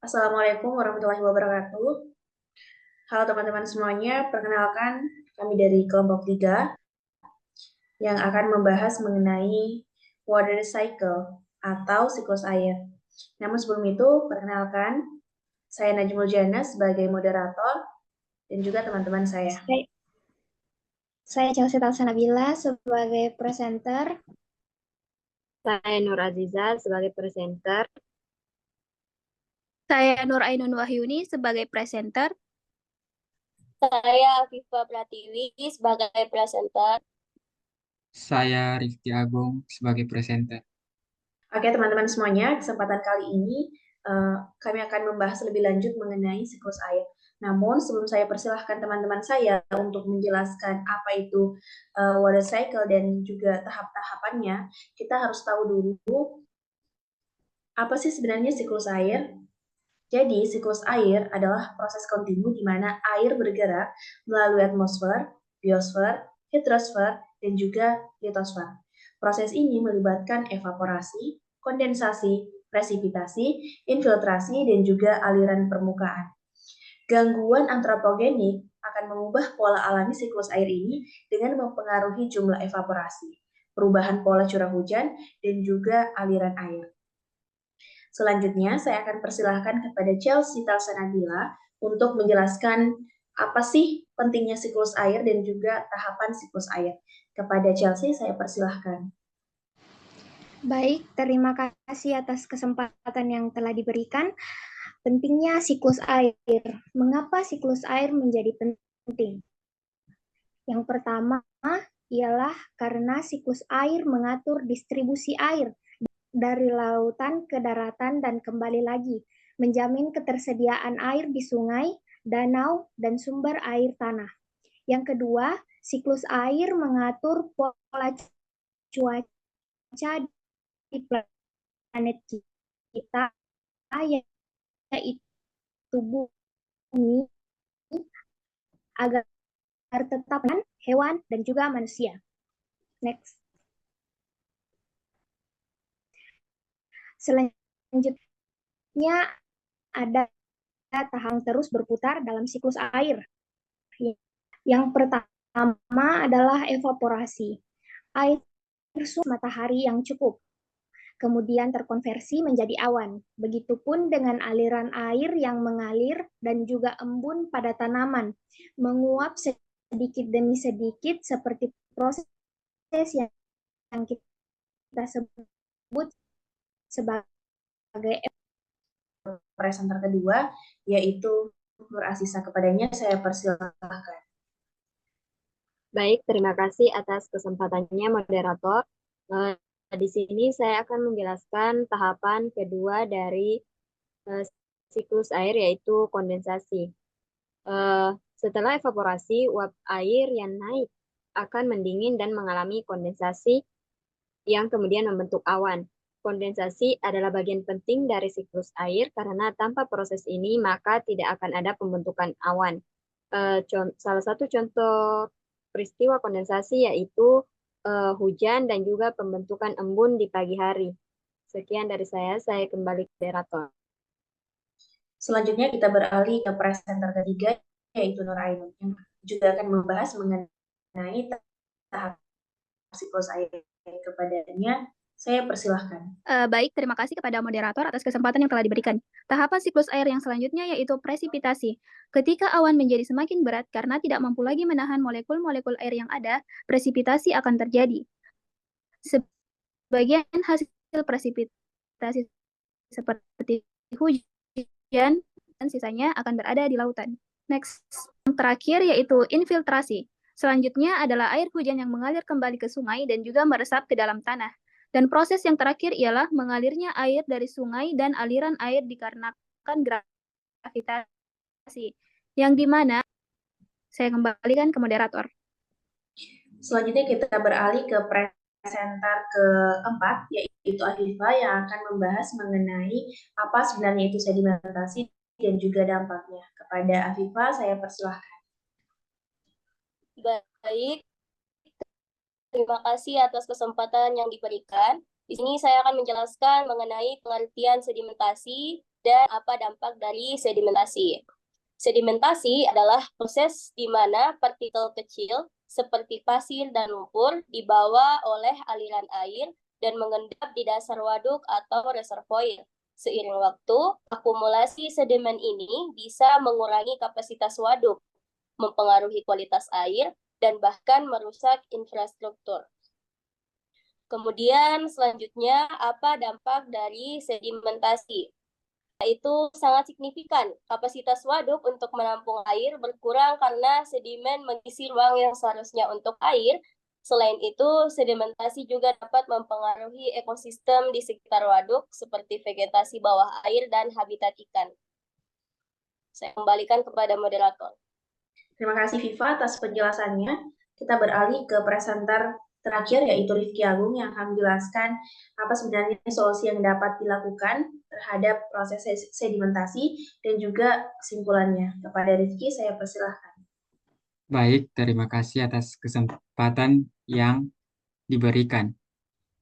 Assalamualaikum warahmatullahi wabarakatuh. Halo teman-teman semuanya, perkenalkan kami dari kelompok 3 yang akan membahas mengenai water cycle atau siklus air. Namun sebelum itu, perkenalkan saya Najmul Jana sebagai moderator dan juga teman-teman saya. Saya Chelsea Talsanabila sebagai presenter. Saya Nur Aziza sebagai presenter. Saya Nur Ainun Wahyuni sebagai presenter. Saya Afifa Pratiwi sebagai presenter. Saya Rifki Agung sebagai presenter. Oke teman-teman semuanya, kesempatan kali ini kami akan membahas lebih lanjut mengenai siklus air. Namun sebelum saya persilahkan teman-teman saya untuk menjelaskan apa itu water cycle dan juga tahap-tahapannya, kita harus tahu dulu apa sih sebenarnya siklus air. Jadi siklus air adalah proses kontinu di mana air bergerak melalui atmosfer, biosfer, hidrosfer, dan juga litosfer. Proses ini melibatkan evaporasi, kondensasi, presipitasi, infiltrasi, dan juga aliran permukaan. Gangguan antropogenik akan mengubah pola alami siklus air ini dengan mempengaruhi jumlah evaporasi, perubahan pola curah hujan, dan juga aliran air. Selanjutnya, saya akan persilahkan kepada Chelsea Talsanabila untuk menjelaskan apa sih pentingnya siklus air dan juga tahapan siklus air. Kepada Chelsea, saya persilahkan. Baik, terima kasih atas kesempatan yang telah diberikan. Pentingnya siklus air. Mengapa siklus air menjadi penting? Yang pertama ialah karena siklus air mengatur distribusi air dari lautan ke daratan dan kembali lagi, menjamin ketersediaan air di sungai, danau, dan sumber air tanah. Yang kedua, siklus air mengatur pola cuaca di planet kita, yaitu bumi, agar tetap hewan dan juga manusia. Next. Selanjutnya ada tahap terus berputar dalam siklus air. Yang pertama adalah evaporasi. Air matahari yang cukup, kemudian terkonversi menjadi awan. Begitupun dengan aliran air yang mengalir dan juga embun pada tanaman, menguap sedikit demi sedikit seperti proses yang kita sebut sebagai presenter kedua, yaitu Nur Aziza. Kepadanya saya persilahkan. Baik, terima kasih atas kesempatannya moderator. Di sini saya akan menjelaskan tahapan kedua dari siklus air, yaitu kondensasi. Setelah evaporasi, uap air yang naik akan mendingin dan mengalami kondensasi yang kemudian membentuk awan. Kondensasi adalah bagian penting dari siklus air karena tanpa proses ini maka tidak akan ada pembentukan awan. Salah satu contoh peristiwa kondensasi yaitu hujan dan juga pembentukan embun di pagi hari. Sekian dari saya kembali ke moderator. Selanjutnya kita beralih ke presenter ketiga, yaitu Nur Ainun, yang juga akan membahas mengenai tahap siklus air. Kepadanya saya persilahkan. Baik, terima kasih kepada moderator atas kesempatan yang telah diberikan. Tahapan siklus air yang selanjutnya yaitu presipitasi. Ketika awan menjadi semakin berat karena tidak mampu lagi menahan molekul-molekul air yang ada, presipitasi akan terjadi. Sebagian hasil presipitasi seperti hujan dan sisanya akan berada di lautan. Next, yang terakhir yaitu infiltrasi. Selanjutnya adalah air hujan yang mengalir kembali ke sungai dan juga meresap ke dalam tanah. Dan proses yang terakhir ialah mengalirnya air dari sungai dan aliran air dikarenakan gravitasi. Yang dimana saya kembalikan ke moderator. Selanjutnya kita beralih ke presenter keempat, yaitu Afifa yang akan membahas mengenai apa sebenarnya itu sedimentasi dan juga dampaknya. Kepada Afifa, saya persilahkan. Baik, terima kasih atas kesempatan yang diberikan. Di sini saya akan menjelaskan mengenai pengertian sedimentasi dan apa dampak dari sedimentasi. Sedimentasi adalah proses di mana partikel kecil seperti pasir dan lumpur dibawa oleh aliran air dan mengendap di dasar waduk atau reservoir. Seiring waktu, akumulasi sedimen ini bisa mengurangi kapasitas waduk, mempengaruhi kualitas air, dan bahkan merusak infrastruktur. Kemudian selanjutnya, apa dampak dari sedimentasi? Itu sangat signifikan. Kapasitas waduk untuk menampung air berkurang karena sedimen mengisi ruang yang seharusnya untuk air. Selain itu, sedimentasi juga dapat mempengaruhi ekosistem di sekitar waduk seperti vegetasi bawah air dan habitat ikan. Saya kembalikan kepada moderator. Terima kasih Viva atas penjelasannya. Kita beralih ke presenter terakhir, yaitu Rifki Agung, yang akan menjelaskan apa sebenarnya solusi yang dapat dilakukan terhadap proses sedimentasi dan juga kesimpulannya. Kepada Rifki, saya persilahkan. Baik, terima kasih atas kesempatan yang diberikan.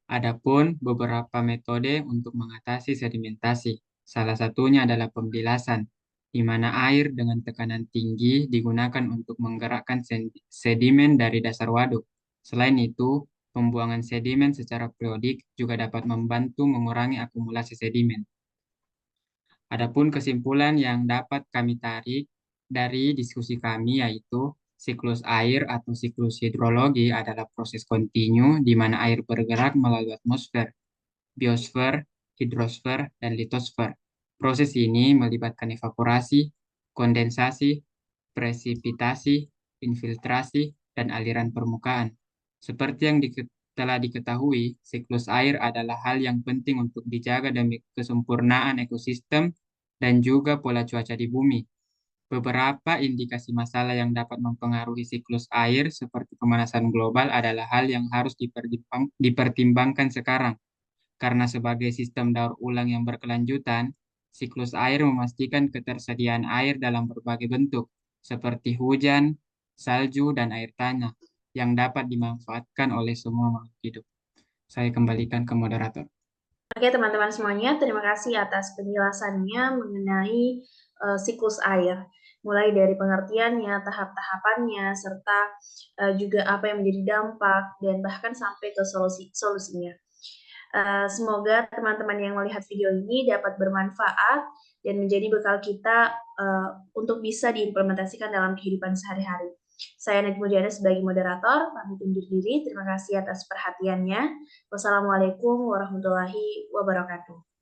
Adapun beberapa metode untuk mengatasi sedimentasi. Salah satunya adalah pembilasan, di mana air dengan tekanan tinggi digunakan untuk menggerakkan sedimen dari dasar waduk. Selain itu, pembuangan sedimen secara periodik juga dapat membantu mengurangi akumulasi sedimen. Adapun kesimpulan yang dapat kami tarik dari diskusi kami yaitu siklus air atau siklus hidrologi adalah proses kontinu di mana air bergerak melalui atmosfer, biosfer, hidrosfer, dan litosfer. Proses ini melibatkan evaporasi, kondensasi, presipitasi, infiltrasi, dan aliran permukaan. Seperti yang telah diketahui, siklus air adalah hal yang penting untuk dijaga demi kesempurnaan ekosistem dan juga pola cuaca di bumi. Beberapa indikasi masalah yang dapat mempengaruhi siklus air seperti pemanasan global adalah hal yang harus dipertimbangkan sekarang. Karena sebagai sistem daur ulang yang berkelanjutan, siklus air memastikan ketersediaan air dalam berbagai bentuk, seperti hujan, salju, dan air tanah, yang dapat dimanfaatkan oleh semua makhluk hidup. Saya kembalikan ke moderator. Oke teman-teman semuanya, terima kasih atas penjelasannya mengenai siklus air. Mulai dari pengertiannya, tahap-tahapannya, serta juga apa yang menjadi dampak, dan bahkan sampai ke solusinya. Semoga teman-teman yang melihat video ini dapat bermanfaat dan menjadi bekal kita untuk bisa diimplementasikan dalam kehidupan sehari-hari. Saya Najmul Jana sebagai moderator, pamit undur diri. Terima kasih atas perhatiannya. Wassalamualaikum warahmatullahi wabarakatuh.